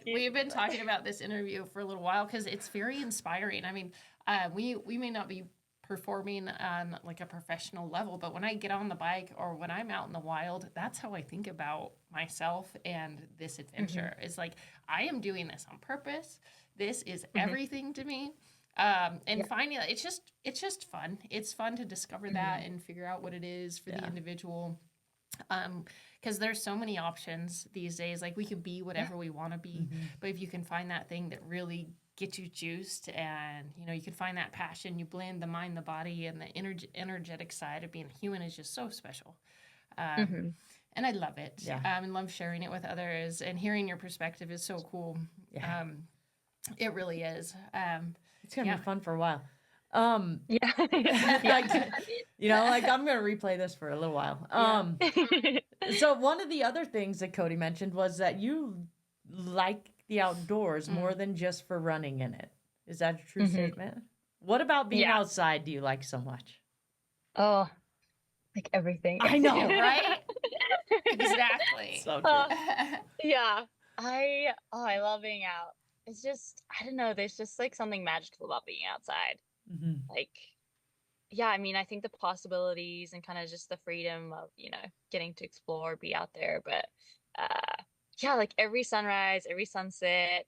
We've been talking about this interview for a little while because it's very inspiring. I mean, we may not be performing on like a professional level, but when I get on the bike or when I'm out in the wild, that's how I think about myself and this adventure. It's like, I am doing this on purpose. This is everything to me. And finding that, it's just fun. It's fun to discover that and figure out what it is for the individual. Because there's so many options these days. Like, we can be whatever we want to be, but if you can find that thing that really get you juiced, and you can find that passion, you blend the mind, the body, and the energetic side of being human is just so special. And I love it. And love sharing it with others, and hearing your perspective is so cool. It really is. It's gonna be fun for a while. Like, like, I'm gonna replay this for a little while. So one of the other things that Cody mentioned was that you like the outdoors more than just for running in it. Is that a true statement? What about being outside do you like so much? Oh, like everything. I know, right? Exactly. So true. I love being out. It's just, I don't know, there's just like something magical about being outside. Like, I mean, I think the possibilities and kind of just the freedom of, getting to explore, be out there. But like every sunrise, every sunset,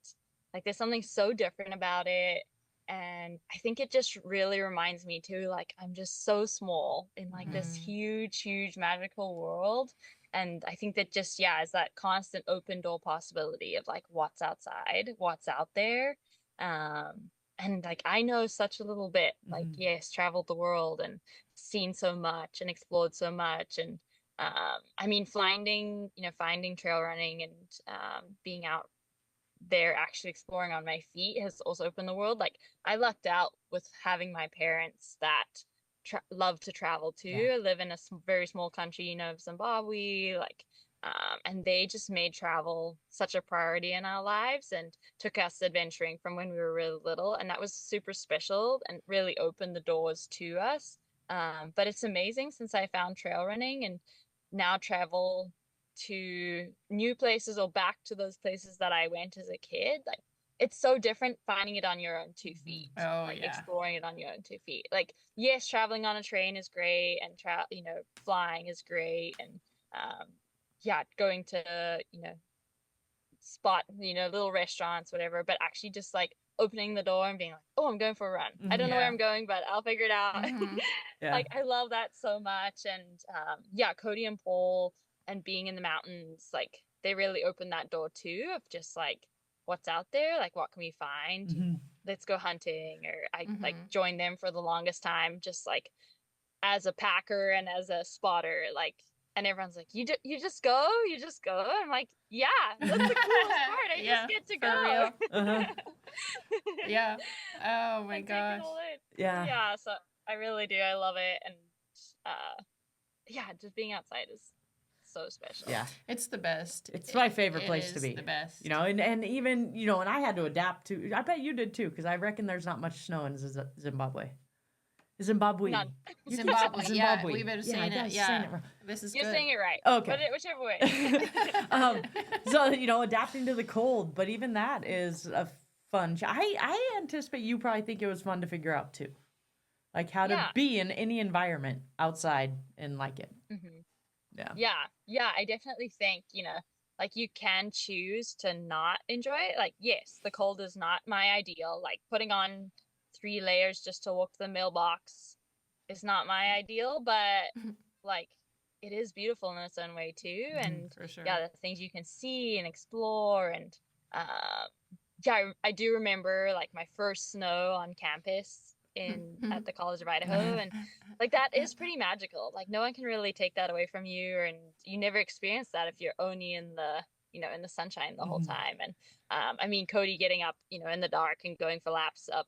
like there's something so different about it. And I think it just really reminds me too, like, I'm just so small in like this huge, huge magical world. And I think that just, yeah, is that constant open door possibility of like what's outside, what's out there. And like I know such a little bit, like, yes, traveled the world and seen so much and explored so much. And I mean, finding trail running and being out there actually exploring on my feet has also opened the world. Like I lucked out with having my parents that love to travel too. Yeah. I live in a very small country, Zimbabwe, like, and they just made travel such a priority in our lives and took us adventuring from when we were really little. And that was super special and really opened the doors to us. But it's amazing since I found trail running and now travel to new places or back to those places that I went as a kid. Like it's so different finding it on your own 2 feet. Oh, like yeah. exploring it on your own 2 feet. Like yes, traveling on a train is great and flying is great and going to spot little restaurants, whatever, but actually just like opening the door and being like, oh, I'm going for a run. I don't know where I'm going, but I'll figure it out. Like I love that so much. And Cody and Paul and being in the mountains, like they really opened that door too of just like what's out there, like what can we find, let's go hunting. Or I like joined them for the longest time just like as a packer and as a spotter, like, and everyone's like, you just go. I'm like, yeah, that's the coolest part. I just get to go. Yeah. Oh my and gosh. take it all in. Yeah. Yeah. So I really do. I love it. And just being outside is so special. Yeah. It's the best. It's my favorite It place to is be. the best. And even, and I had to adapt to, I bet you did too, because I reckon there's not much snow in Zimbabwe. Zimbabwe. None. Zimbabwe. Yeah, Zimbabwe. we've been saying I it. was Yeah. saying it wrong. This is You're good. saying it right. Okay. But whichever way. So, adapting to the cold, but even that is a fun. I anticipate you probably think it was fun to figure out too. Like how to be in any environment outside and like it. Yeah. I definitely think, like you can choose to not enjoy it. Like, yes, the cold is not my ideal. Like putting on 3 layers just to walk to the mailbox is not my ideal, but like it is beautiful in its own way too. And For sure. the things you can see and explore. And I do remember like my first snow on campus at the College of Idaho, and like that is pretty magical. Like no one can really take that away from you, and you never experience that if you're only in the in the sunshine the whole time. And I mean, Cody getting up in the dark and going for laps up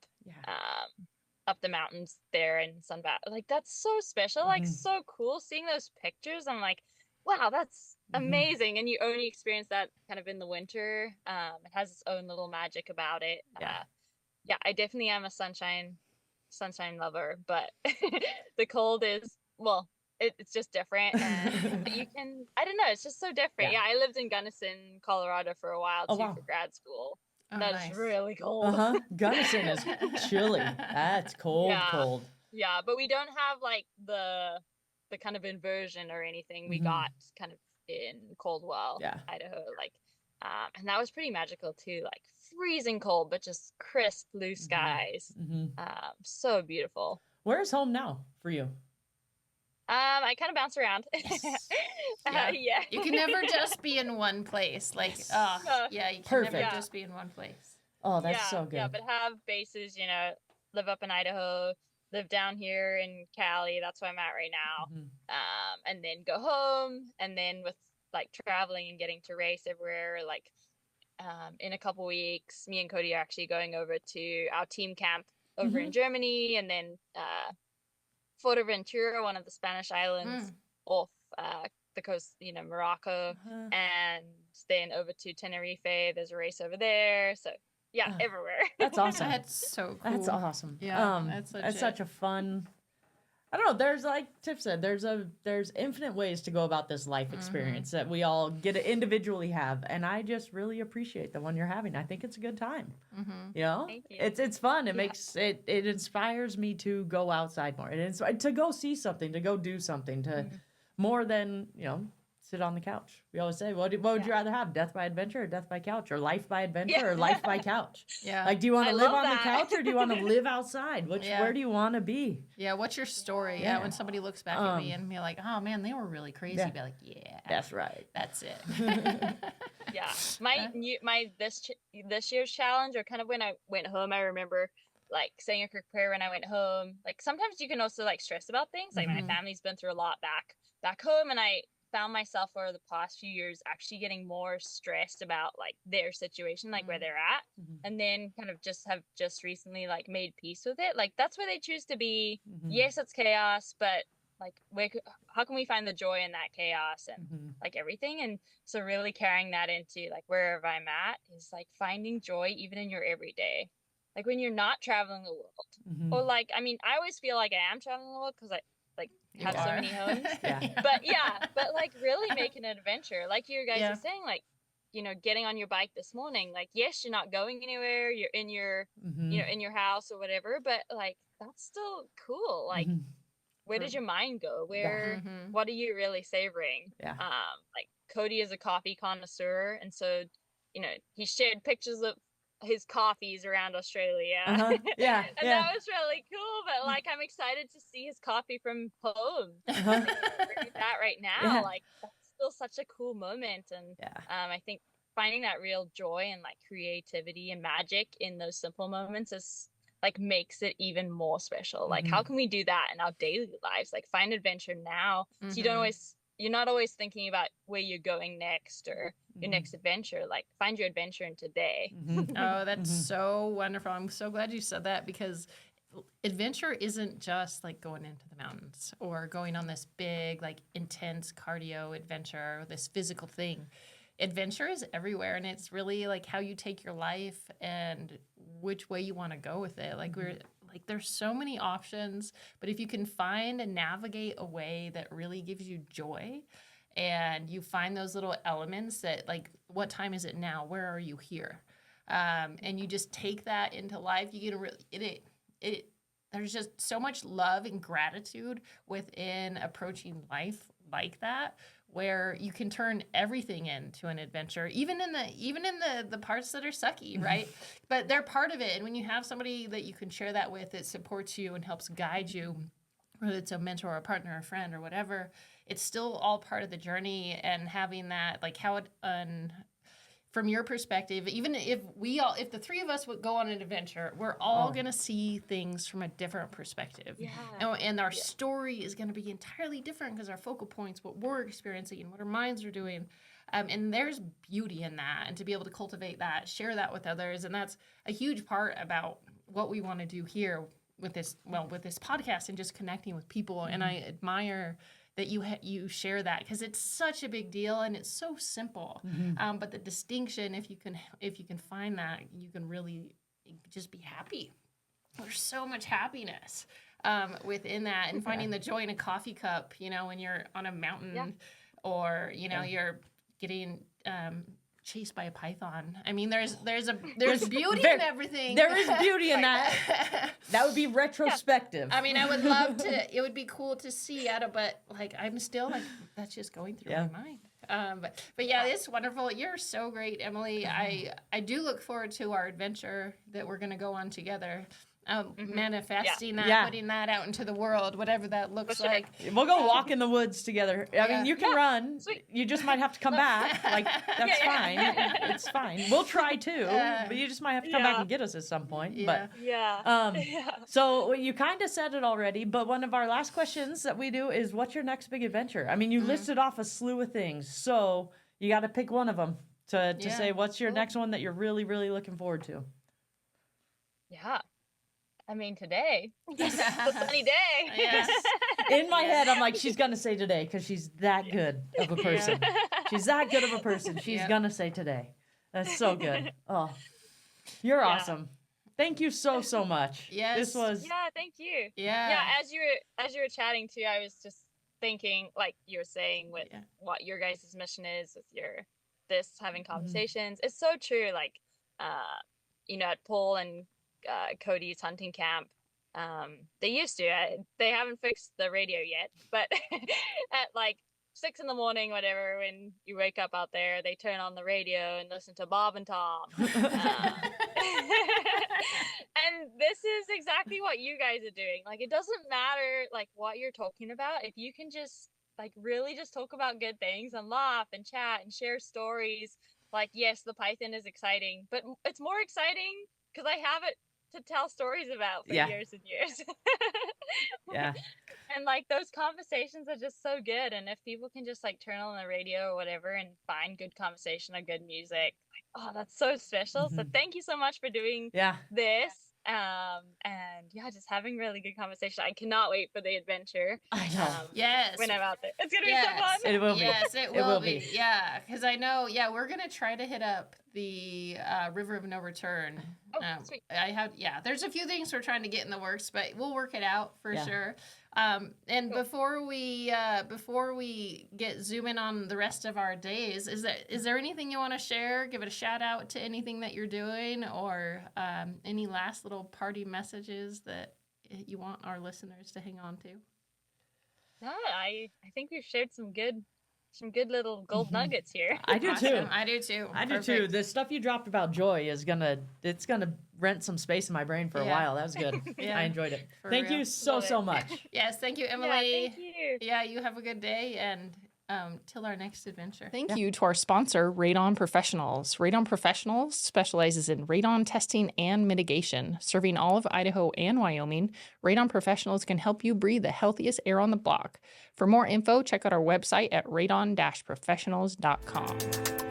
the mountains there in Sun Valley, like that's so special, like so cool seeing those pictures. I'm like, wow, that's amazing. And you only experience that kind of in the winter. It has its own little magic about it. I definitely am a sunshine lover, but the cold is, well, it's just different. And you can, I don't know, it's just so different. I lived in Gunnison, Colorado for a while too. For grad school. Oh, That's nice. really cold. Gunnison is chilly. That's cold. Yeah, but we don't have like the kind of inversion or anything we got kind of in Caldwell, Idaho, like and that was pretty magical too, like freezing cold but just crisp blue skies. So beautiful. Where's home now for you? I kind of bounce around. Yeah. You can never just be in one place. Like, you can Perfect. never just be in one place. Oh, that's so good. Yeah, but have bases, live up in Idaho, live down here in Cali. That's where I'm at right now. And then go home. And then with like traveling and getting to race everywhere, like in a couple weeks, me and Cody are actually going over to our team camp over in Germany, and then Fuerteventura, one of the Spanish islands off the coast, Morocco, and then over to Tenerife. There's a race over there. So everywhere. That's awesome. That's so cool. That's awesome. Yeah, that's such a fun. I don't know. There's, like Tiff said, there's infinite ways to go about this life experience that we all get to individually have, and I just really appreciate the one you're having. I think it's a good time. Thank you. It's fun. It makes it inspires me to go outside more. To go see something, to go do something, to more than sit on the couch. We always say, what would you rather have, death by adventure or death by couch, or life by adventure or life by couch? Yeah. Like, do you want to I live love on the that. couch or do you want to live outside? Yeah. Where do you want to be? Yeah, what's your story? Yeah, when somebody looks back at me and be like, "Oh man, they were really crazy," Yeah. be like, "Yeah, That's right. that's it." Yeah, this year's challenge, or kind of when I went home, I remember like saying a quick prayer when I went home. Like sometimes you can also like stress about things. Like my family's been through a lot back home, and I found myself over the past few years actually getting more stressed about like their situation, like where they're at, and then kind of just recently like made peace with it. Like that's where they choose to be. Yes, it's chaos, but like how can we find the joy in that chaos and like everything? And so really carrying that into like wherever I'm at is like finding joy even in your everyday, like when you're not traveling the world, or like I mean I always feel like I am traveling the world because I like have so many homes. but like really making an adventure, like you guys are saying, like, you know, getting on your bike this morning, like yes, you're not going anywhere, you're in your you know, in your house or whatever, but like that's still cool. Like where does your mind go? Where what are you really savoring? Like Cody is a coffee connoisseur, and so you know he shared pictures of his coffees around Australia. And that was really cool. But like I'm excited to see his coffee from home. Like, that right now, like that's still such a cool moment. And I think finding that real joy and like creativity and magic in those simple moments is like makes it even more special. Like how can we do that in our daily lives? Like find adventure now. So you're not always thinking about where you're going next or your next adventure. Like find your adventure in today. Oh, that's so wonderful. I'm so glad you said that, because adventure isn't just like going into the mountains or going on this big, like intense cardio adventure, or this physical thing. Adventure is everywhere, and it's really like how you take your life and which way you want to go with it. Like there's so many options, but if you can find and navigate a way that really gives you joy, and you find those little elements that like, what time is it now? Where are you here? And you just take that into life, you get there's just so much love and gratitude within approaching life like that, where you can turn everything into an adventure, even in the parts that are sucky, right? But they're part of it. And when you have somebody that you can share that with, that supports you and helps guide you, whether it's a mentor, a partner, a friend, or whatever, it's still all part of the journey. And having that, like how it, from your perspective, even if the three of us would go on an adventure, we're all going to see things from a different perspective. And our story is going to be entirely different, because our focal points, what we're experiencing and what our minds are doing. And there's beauty in that, and to be able to cultivate that, share that with others. And that's a huge part about what we want to do here with this podcast, and just connecting with people. And I admire that you share that, because it's such a big deal and it's so simple. But the distinction, if you can find that, you can really just be happy. There's so much happiness within that, and finding the joy in a coffee cup, you know, when you're on a mountain, or you know you're getting chased by a python. I mean, there's beauty in everything. There is beauty in that. That would be retrospective. I mean, I would love to. It would be cool to see at it, but like I'm still like that's just going through my mind. But yeah, it's wonderful. You're so great, Emily. I do look forward to our adventure that we're gonna go on together. Manifesting that, putting that out into the world, whatever that looks like. We'll go walk in the woods together. I mean, you can run. Sweet. You just might have to come back. Like, that's fine. It's fine. We'll try too, but you just might have to come back and get us at some point. So you kind of said it already, but one of our last questions that we do is, what's your next big adventure? I mean, you listed off a slew of things, so you got to pick one of them to say, what's your next one that you're really, really looking forward to? Yeah. I mean, today. It's a sunny day. Yes. In my head, I'm like, she's going to say today, because she's that good of a person. She's that good of a person. She's going to say today. That's so good. Oh, you're awesome. Thank you so much. Yes. This was. Yeah, thank you. Yeah. As you were chatting too, I was just thinking, like you were saying, with what your guys' mission is with having conversations. It's so true. Like, you know, at Paul and Cody's hunting camp, they used to, they haven't fixed the radio yet, but at like 6 in the morning, whatever, when you wake up out there, they turn on the radio and listen to Bob and Tom. And this is exactly what you guys are doing. Like, it doesn't matter like what you're talking about. If you can just like really just talk about good things and laugh and chat and share stories. Like, yes, the Python is exciting, but it's more exciting because I have it to tell stories about for years and years. Yeah. And like those conversations are just so good. And if people can just like turn on the radio or whatever and find good conversation or good music, like, oh, that's so special. So thank you so much for doing this. And yeah, just having really good conversation. I cannot wait for the adventure. I know. Yes. When I'm out there. It's gonna be so fun. It will be. Yes, it will be. Yeah, because I know. Yeah, we're gonna try to hit up the River of No Return. Oh, sweet. There's a few things we're trying to get in the works, but we'll work it out for sure. And Cool. before we get zooming on the rest of our days, is there anything you want to share? Give it a shout out to anything that you're doing, or any last little party messages that you want our listeners to hang on to? No, I think we've shared some good little gold nuggets here. I do too. Awesome. I do too. I do too. Perfect. The stuff you dropped about joy is gonna rent some space in my brain for a while. That was good. Yeah. I enjoyed it. For Thank real. you so Love it. much. Yes, thank you, Emily. Yeah, thank you. Yeah, you have a good day, and till our next adventure. Thank you to our sponsor, Radon Professionals. Radon Professionals specializes in radon testing and mitigation. Serving all of Idaho and Wyoming, Radon Professionals can help you breathe the healthiest air on the block. For more info, check out our website at radon-professionals.com.